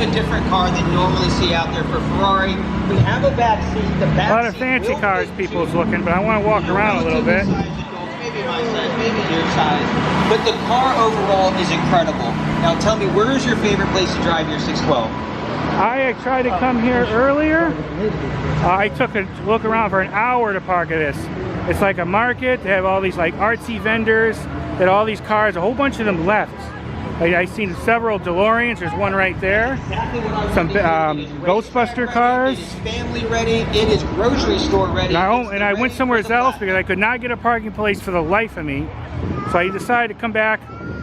a different car than you normally see out there for Ferrari. We have a back seat. The back a lot of fancy cars people's looking, but I want to walk around a little bit. Maybe my size, maybe your size. But the car overall is incredible. Now tell me, where is your favorite place to drive your 612? I tried to come here earlier. I took a look around for an hour to park at this. It's like a market. They have all these like artsy vendors. That all these cars, a whole bunch of them left. Like, I've seen several DeLoreans. There's one right there. Some Ghostbuster cars. It is family ready. It is grocery store ready. And I went somewhere else because I could not get a parking place for the life of me. So I decided to come back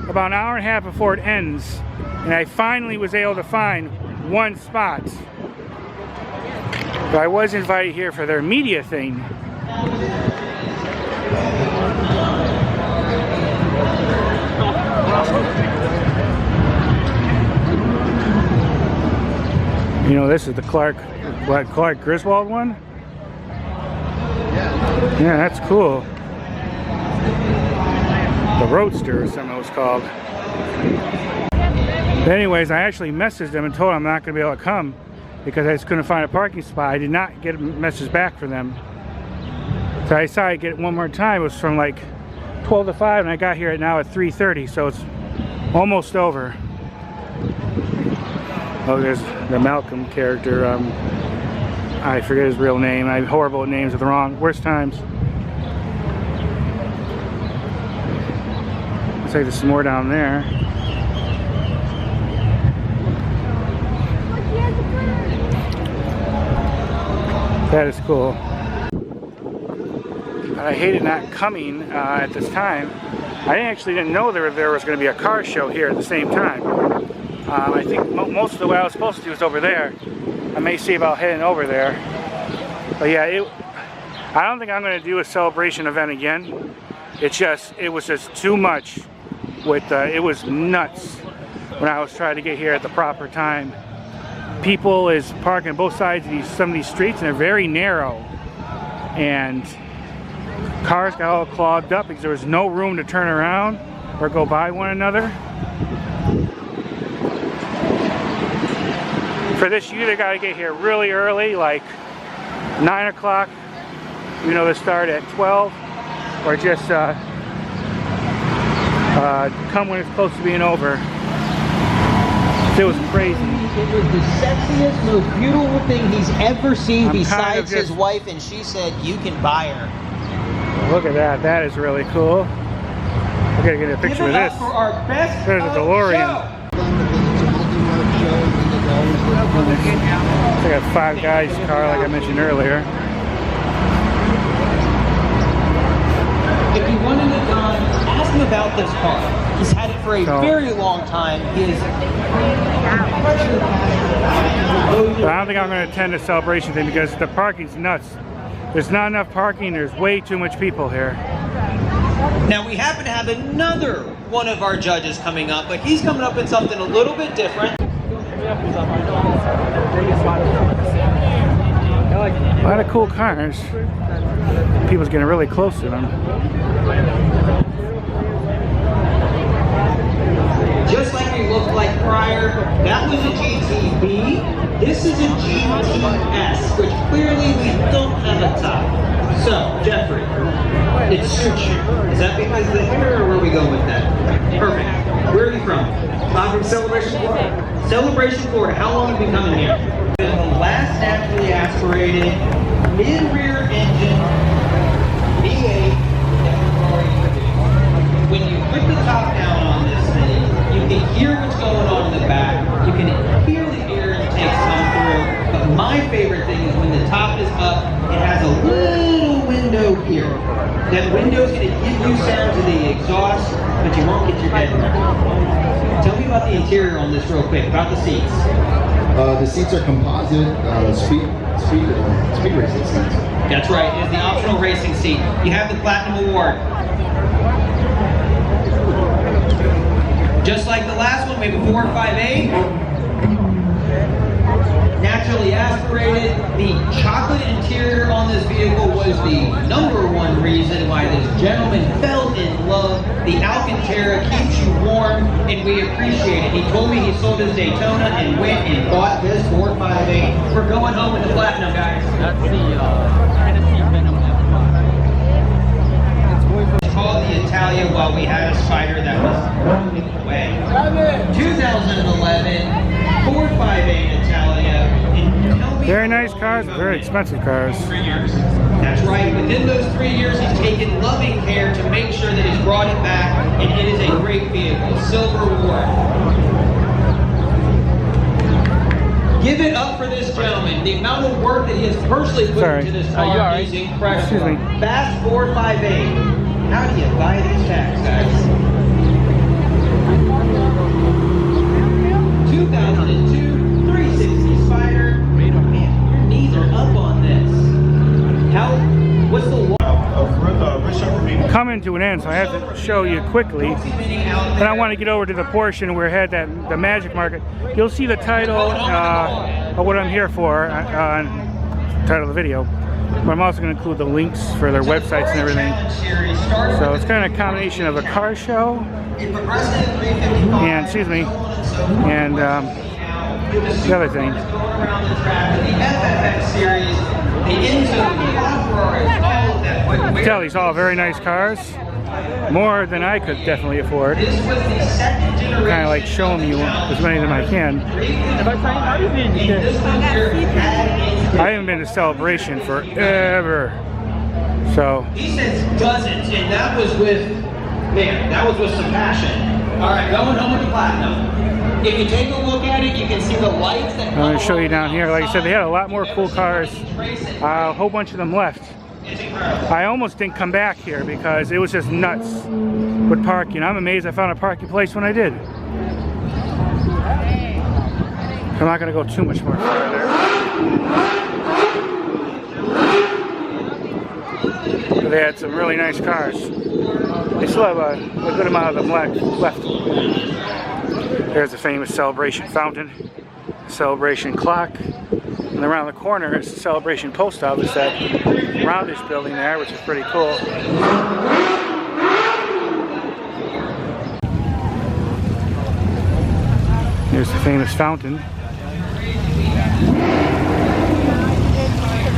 about an hour and a half before it ends. And I finally was able to find one spot. But I was invited here for their media thing. You know, this is the Clark Griswold one. Yeah, that's cool. The Roadster or something it was called. But anyways, I actually messaged them and told them I'm not going to be able to come because I just couldn't find a parking spot. I did not get a message back from them. So I decided to get it one more time. It was from like 12 to 5 and I got here now at 3:30, so it's almost over. Oh, there's the Malcolm character. I forget his real name. I'm horrible at names of the worst times. Looks like there's some more down there. That is cool. But I hated not coming at this time. I actually didn't know there was going to be a car show here at the same time. I think most of the way I was supposed to do is over there. I may see about heading over there. But yeah, I don't think I'm going to do a celebration event again. It was just too much. It was nuts when I was trying to get here at the proper time. People is parking on both sides of some of these streets, and they're very narrow. And cars got all clogged up because there was no room to turn around or go by one another. For this, you either got to get here really early, like 9 o'clock, you know, to start at 12, or just come when it's close to being over. It was crazy. It was the sexiest, most beautiful thing he's ever seen besides his wife, and she said, you can buy her. Look at that. That is really cool. I gotta get a picture of this. For our best There's a DeLorean. I got Five Guys car, like I mentioned earlier. If you wanted a gun, ask him about this car. He's had it for a very long time. He is. But I don't think I'm going to attend the celebration thing because the parking's nuts. There's not enough parking. There's way too much people here. Now we happen to have another one of our judges coming up, but he's coming up with something a little bit different. A lot of cool cars. People's getting really close to them. Just like we looked like prior, that was a GTB. This is a GTS, which clearly we don't have a top. So, Jeffrey, it suits you. Is that because of the hair, or where are we going with that? Perfect. Where are you from? I'm from Celebration, Florida. Celebration, Florida. How long have you been coming here? Been the last naturally aspirated, mid-rear engine, V8. When you put the top down on this thing, you can hear what's going on in the back. You can hear the air intakes come through. But my favorite thing is when the top is up, it has a little window here. That window's going to give you sound to the exhaust, but you won't get your head in there. Tell me about the interior on this real quick, about the seats. The seats are composite, speed racing seats. That's right, it's the optional racing seat. You have the Platinum Award. Just like the last one, we have a 458. naturally aspirated. The chocolate interior on this vehicle was the #1 reason why this gentleman fell in love. The Alcantara keeps you warm, and we appreciate it. He told me he sold his Daytona and went and bought this 458. We're going home with the platinum, guys. That's the Tennessee Venom It's called the Italia while we had a spider that was in the way. 2011 458 Italia. Very nice cars, very expensive cars. 3 years. That's right. Within those 3 years, he's taken loving care to make sure that he's brought it back, and it is a great vehicle. Silver War. Give it up for this gentleman. The amount of work that he has personally put into this car is incredible. Excuse me. Fast 458. How do you buy these tags, guys? 2002 360 Spider. Man, your knees are up on this. What's the Coming to an end, so I have to show you quickly. And I want to get over to the portion where we had the Magic Market. You'll see the title of what I'm here for on the title of the video. But I'm also going to include the links for their websites and everything. So it's kind of a combination of a car show and, excuse me, and the other thing. Tell these all very nice cars, more than I could definitely afford. Kind of like showing you as many of them I can. I haven't been to Celebration forever, so. He says dozens, and that was with, man, that was with some passion. All right, going home with the platinum. If you take a look at it, you can see the lights that I'm going to show you down here. Like I said, they had a lot more cool cars. A whole bunch of them left. I almost didn't come back here because it was just nuts with parking. I'm amazed I found a parking place when I did. I'm not going to go too much more further. But they had some really nice cars. They still have a good amount of them left. There's the famous Celebration fountain, Celebration clock, and around the corner is the Celebration post office, that roundish building there, which is pretty cool. Here's the famous fountain.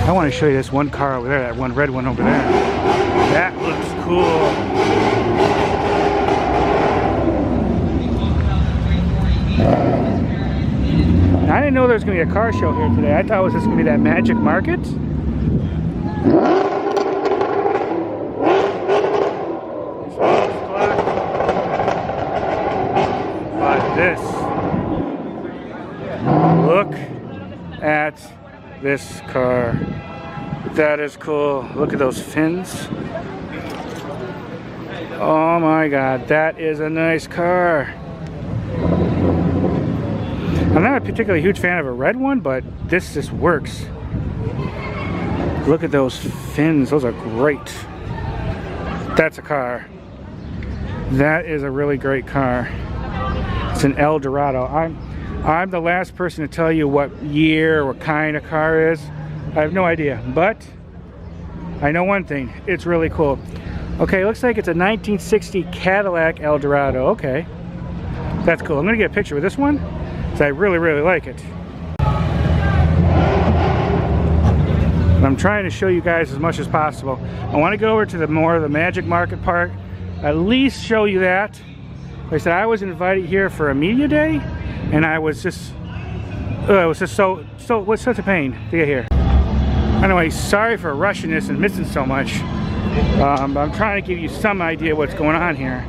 I want to show you this one car over there, that one red one over there. That looks cool. I didn't know there was going to be a car show here today. I thought it was just going to be that Magic Market. But this. Look at this car. That is cool. Look at those fins. Oh my God, that is a nice car. I'm not a particularly huge fan of a red one, but this just works. Look at those fins. Those are great. That's a car. That is a really great car. It's an El Dorado. I'm the last person to tell you what year or what kind of car is. I have no idea, but I know one thing. It's really cool. Okay, looks like it's a 1960 Cadillac El Dorado. Okay, that's cool. I'm gonna get a picture with this one, because I really, really like it. I'm trying to show you guys as much as possible. I want to go over to the more of the Magic Market part, at least show you that. Like I said, I was invited here for a media day, and I was just, it was just so what's such a pain to get here. Anyway, sorry for rushing this and missing so much. But I'm trying to give you some idea what's going on here.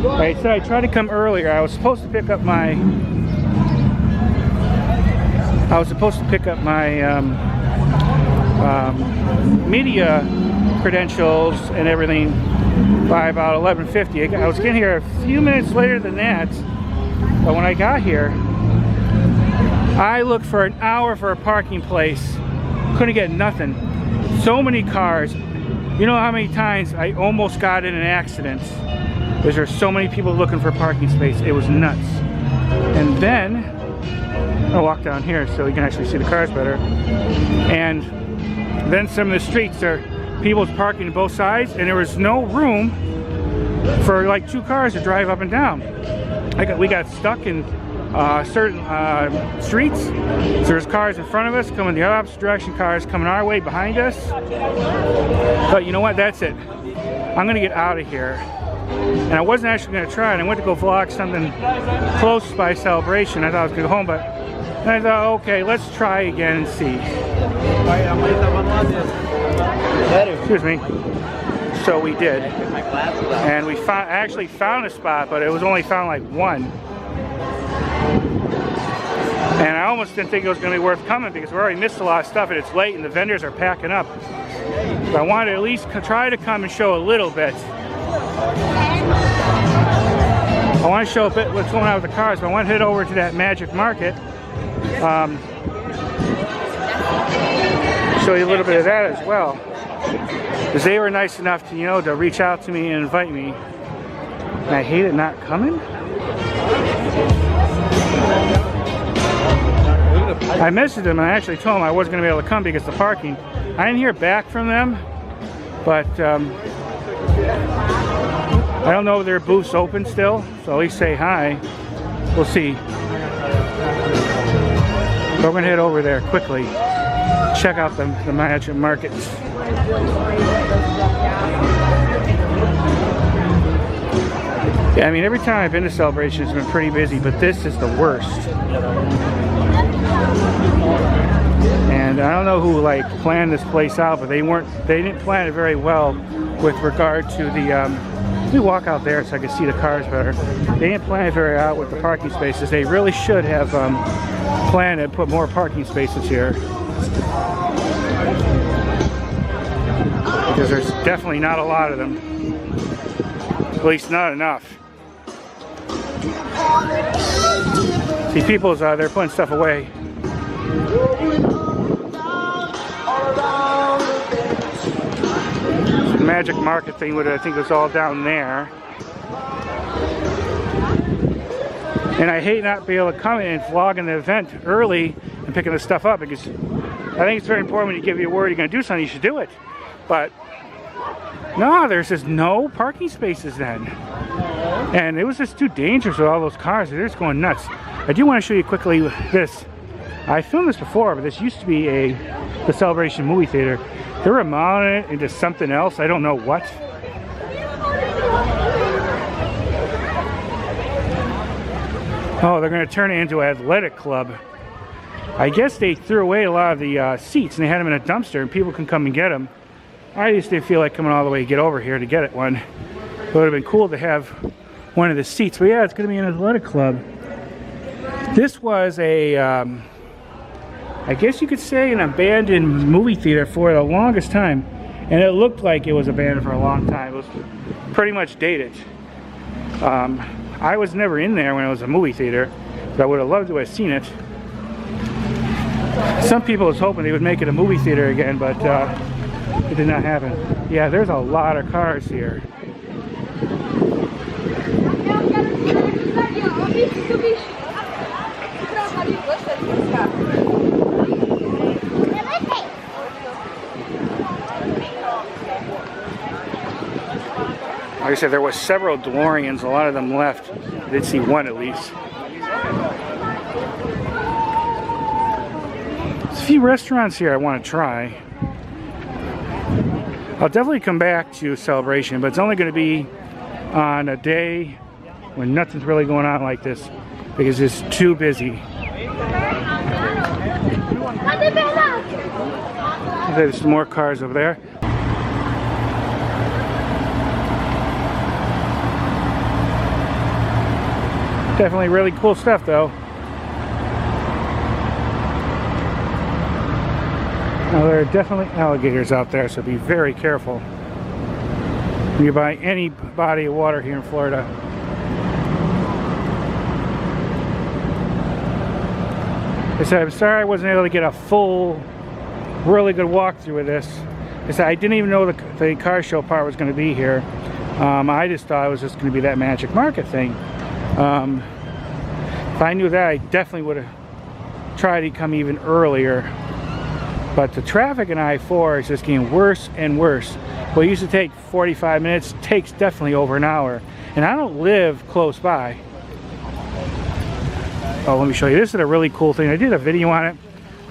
Like I said, I tried to come earlier. I was supposed to pick up my media credentials and everything by about 11:50. I was getting here a few minutes later than that, but when I got here, I looked for an hour for a parking place. Couldn't get nothing. So many cars. You know how many times I almost got in an accident because there's so many people looking for a parking space. It was nuts. And then I'll walk down here so you can actually see the cars better. And then some of the streets are people's parking on both sides, and there was no room for like 2 cars to drive up and down. We got stuck in certain streets. So there's cars in front of us coming the opposite direction, cars coming our way behind us. But you know what? That's it. I'm gonna get out of here. And I wasn't actually gonna try it. I went to go vlog something close by Celebration. I thought I was gonna go home, but then I thought, okay, let's try again and see. Excuse me. So we did. And we actually found a spot, but it was only found like 1. And I almost didn't think it was going to be worth coming because we already missed a lot of stuff and it's late and the vendors are packing up. But I wanted to at least try to come and show a little bit. I want to show a bit what's going on with the cars, but I want to head over to that Magic Market. Show you a little bit of that as well. Because they were nice enough to, you know, to reach out to me and invite me. And I hate it not coming. I messaged them and I actually told them I wasn't going to be able to come because of the parking. I didn't hear back from them, but I don't know if their booth's open still, so at least say hi. We'll see. But we're going to head over there quickly. Check out the Magic Markets. Yeah, I mean, every time I've been to Celebration, it's been pretty busy, but this is the worst. And I don't know who like planned this place out, but they didn't plan it very well with regard to the. Let me walk out there so I can see the cars better. They didn't plan it very well with the parking spaces. They really should have planned to put more parking spaces here. Because there's definitely not a lot of them. At least not enough. See, people's they're putting stuff away. The Magic Market thing would, I think, was all down there. And I hate not being able to come in and vlog in the event early and picking this stuff up because I think it's very important when you give your word you're going to do something, you should do it. But no, there's just no parking spaces then. And it was just too dangerous with all those cars. They're just going nuts. I do want to show you quickly this. I filmed this before, but this used to be the Celebration movie theater. They're remodeling it into something else. I don't know what. Oh, they're going to turn it into an athletic club. I guess they threw away a lot of the seats and they had them in a dumpster and people can come and get them. I just didn't feel like coming all the way to get over here to get it one. It would have been cool to have one of the seats. But yeah, it's going to be an athletic club. This was a, I guess you could say, an abandoned movie theater for the longest time. And it looked like it was abandoned for a long time. It was pretty much dated. I was never in there when it was a movie theater, but I would have loved to have seen it. Some people was hoping they would make it a movie theater again, but it did not happen. Yeah, there's a lot of cars here. Like I said, there was several DeLoreans, a lot of them left. I did see one at least. There's a few restaurants here I want to try. I'll definitely come back to Celebration, but it's only going to be on a day when nothing's really going on like this because it's too busy. There's some more cars over there. Definitely really cool stuff though. Now there are definitely alligators out there, so be very careful when you buy any body of water here in Florida. I said, I'm sorry I wasn't able to get a full, really good walkthrough of this. I said, I didn't even know the car show part was going to be here. I just thought it was just going to be that Magic Market thing. If I knew that, I definitely would have try to come even earlier. But the traffic in I-4 is just getting worse and worse. What used to take 45 minutes takes definitely over an hour. And I don't live close by. Oh, let me show you. This is a really cool thing. I did a video on it.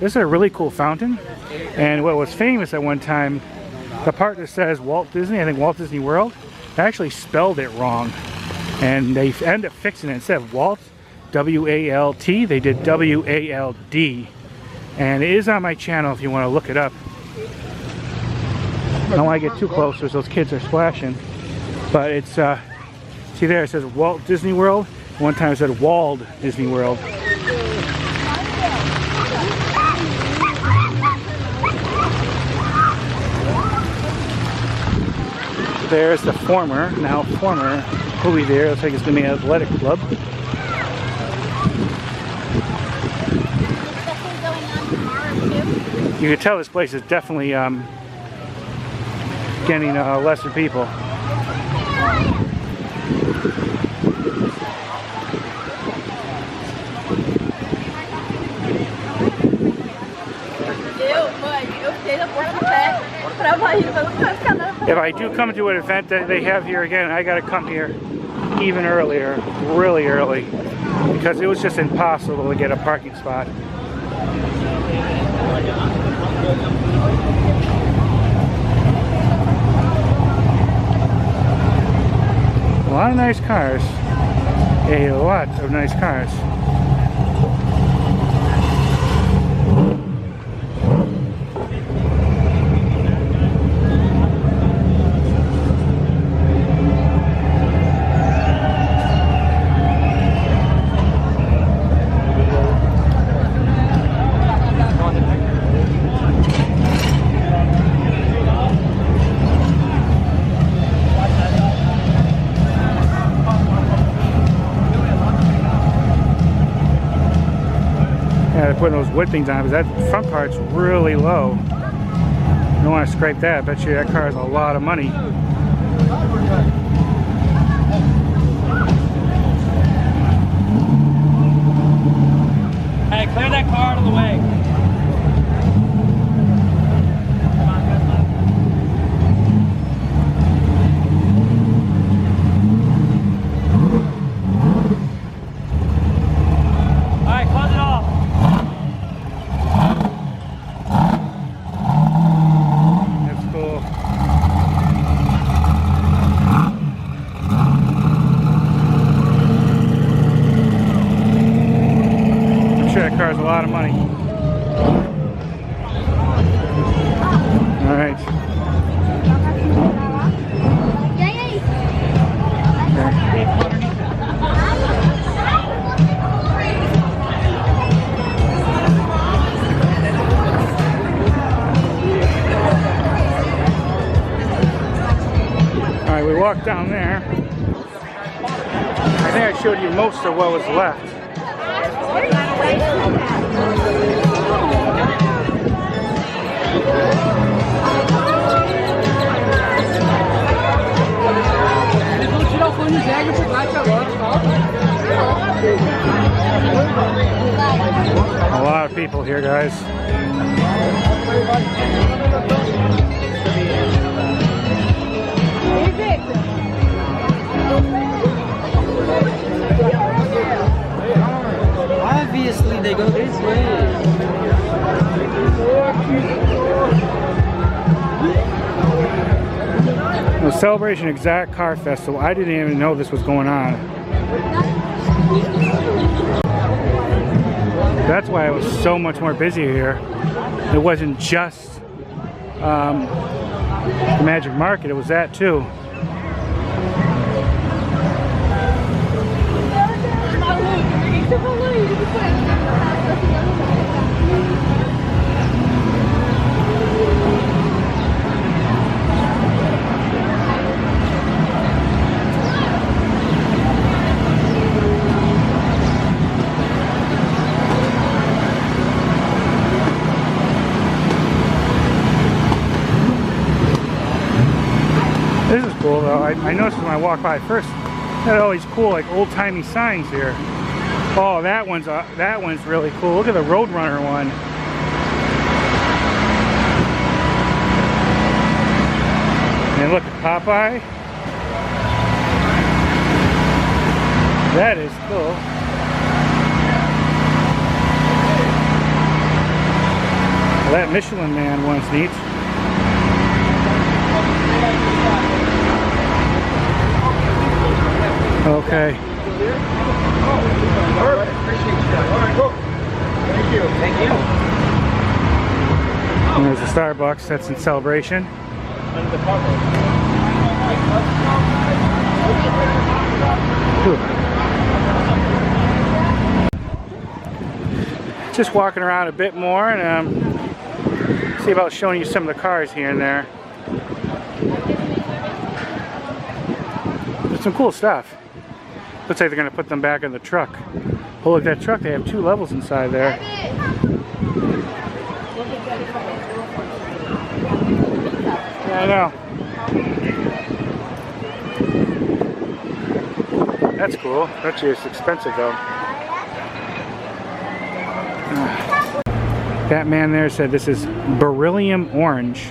This is a really cool fountain. And what was famous at one time, the part that says Walt Disney, I think Walt Disney World, they actually spelled it wrong. And they ended up fixing it. Instead of Walt, W-A-L-T, they did W-A-L-D. And it is on my channel if you want to look it up. I don't want to get too close because those kids are splashing. But it's, see there, it says Walt Disney World. One time it said Wald Disney World. There's the now former movie there. Looks like it's going to be an athletic club. You can tell this place is definitely getting lesser people. If I do come to an event that they have here again, I got to come here even earlier, really early, because it was just impossible to get a parking spot. A lot of nice cars. A lot of nice cars. Putting those wood things on, because that front part's really low. You don't want to scrape that. I bet you that car is a lot of money. Hey, clear that car out of the way. Car's a lot of money. All right. All right, we walked down there. I think I showed you most of what was left. A lot of people here, guys. Obviously, they go this way. The Celebration Exact Car Festival. I didn't even know this was going on. That's why it was so much more busy here. It wasn't just the Magic Market, it was that too. This is cool though. I noticed when I walked by first, they had all these cool like old-timey signs here. Oh, that one's really cool. Look at the Roadrunner one. And look at Popeye. That is cool. Well, that Michelin Man one's neat. Okay. And there's a Starbucks that's in Celebration. Just walking around a bit more and see about showing you some of the cars here and there. There's some cool stuff. Looks like they're going to put them back in the truck. Oh, look at that truck. They have 2 levels inside there. Yeah, I know. That's cool. Actually, it's expensive though. That man there said this is beryllium orange,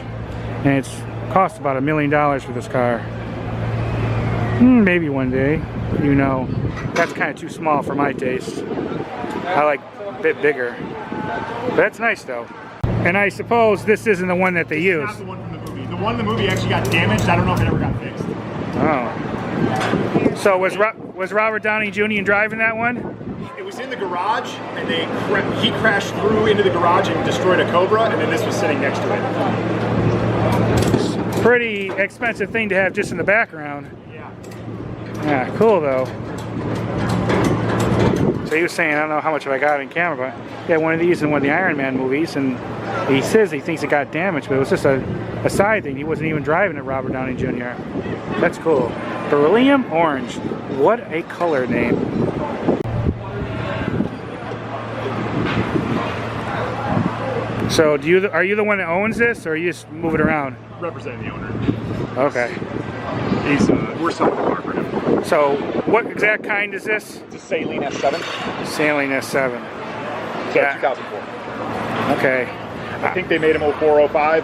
and it's cost about $1 million for this car. Maybe one day. You know, that's kind of too small for my taste. I like a bit bigger. But that's nice though. And I suppose this isn't the one that they used. It's not the one from the movie. The one in the movie actually got damaged. I don't know if it ever got fixed. Oh. So was Robert Downey Jr. driving that one? It was in the garage, and he crashed through into the garage and destroyed a Cobra, and then this was sitting next to it. Pretty expensive thing to have just in the background. Yeah. Yeah, cool though. So he was saying, I don't know how much have I got in camera, but he had one of these in one of the Iron Man movies, and he says he thinks it got damaged, but it was just a side thing. He wasn't even driving it, Robert Downey Jr. That's cool. Beryllium orange. What a color name. So are you the one that owns this, or you just move it around? Representing the owner. Okay. We're selling the car for him. So what exact kind is this? It's a Saline S7. Saline S7. Yeah. 2004. Okay. I think they made them 04, 05.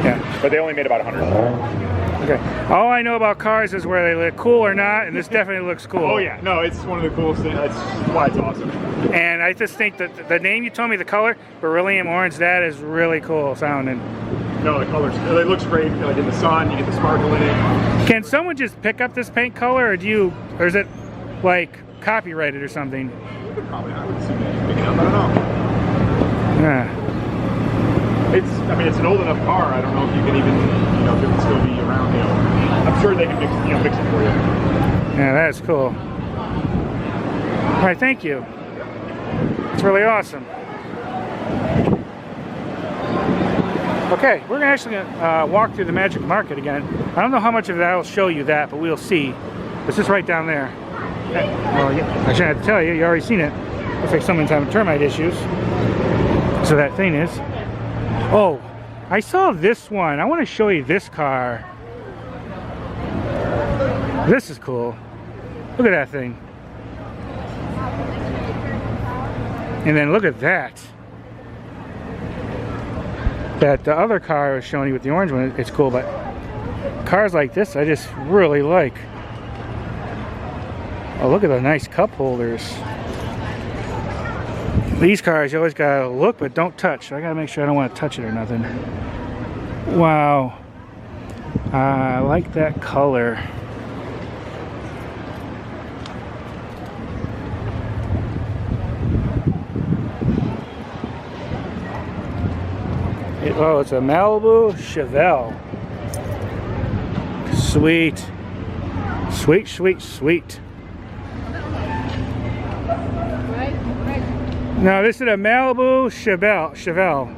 Yeah. But they only made about 100. Okay. All I know about cars is where they look cool or not, and this definitely looks cool. Oh yeah, no, it's one of the coolest things. That's why it's awesome. And I just think that the name you told me, the color, beryllium orange, that is really cool sounding. No, the colors, it looks great. Like in the sun, you get the sparkle in it. Can someone just pick up this paint color, or is it like copyrighted or something? You could probably, I would assume that you pick it up. I don't know. Yeah. I mean, it's an old enough car. I don't know if you can even, if it can still be around. I'm sure they can fix it for you. Yeah, that is cool. All right, thank you. It's really awesome. Okay, we're actually gonna walk through the Magic Market again. I don't know how much of that will show you that, but we'll see. It's just right down there. Well, I shouldn't have to tell you. You already seen it. Looks like someone's having termite issues. So that thing is. Oh, I saw this one. I want to show you this car. This is cool. Look at that thing. And then look at that. The other car I was showing you with the orange one, it's cool, but cars like this I just really like. Oh, look at the nice cup holders. These cars, you always gotta look but don't touch. So I gotta make sure I don't want to touch it or nothing. Wow. I like that color. Oh, it's a Malibu Chevelle. Sweet. Sweet, sweet, sweet. No, this is a Malibu Chevelle.